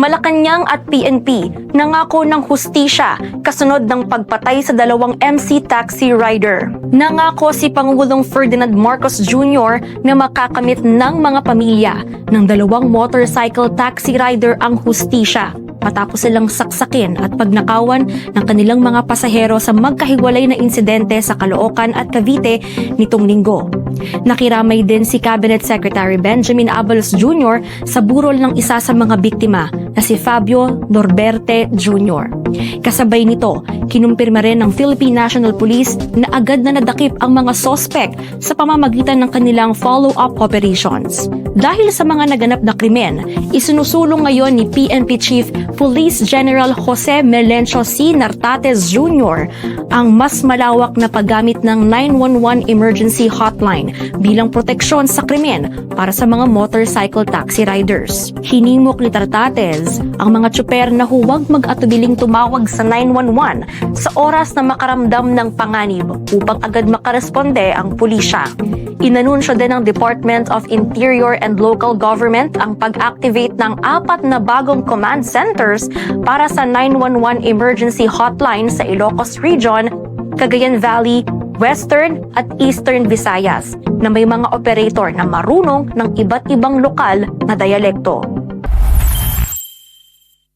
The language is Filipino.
Malacanang at PNP nangako ng hustisya kasunod ng pagpatay sa dalawang MC taxi rider. Nangako si Pangulong Ferdinand Marcos Jr. na makakamit ng mga pamilya ng dalawang motorcycle taxi rider ang hustisya matapos silang saksakin at pagnakawan ng kanilang mga pasahero sa magkahiwalay na insidente sa Caloocan at Cavite nitong linggo. Nakiramay din si Cabinet Secretary Benjamin Abalos Jr. sa burol ng isa sa mga biktima na si Fabio Norberte Jr. Kasabay nito, kinumpirma rin ng Philippine National Police na agad na nadakip ang mga sospek sa pamamagitan ng kanilang follow-up operations. Dahil sa mga naganap na krimen, isinusulong ngayon ni PNP Chief Police General Jose Melencio C. Nartates Jr. ang mas malawak na paggamit ng 911 emergency hotline bilang proteksyon sa krimen para sa mga motorcycle taxi riders. Hinimok ni Nartates ang mga tsuper na huwag mag-atubiling tumawag sa 911 sa oras na makaramdam ng panganib upang agad makaresponde ang pulisya. Inanunsyo din ng Department of Interior and Local Government ang pag-activate ng 4 na bagong command centers para sa 911 emergency hotline sa Ilocos Region, Cagayan Valley, Western at Eastern Visayas na may mga operator na marunong ng iba't ibang lokal na dialekto.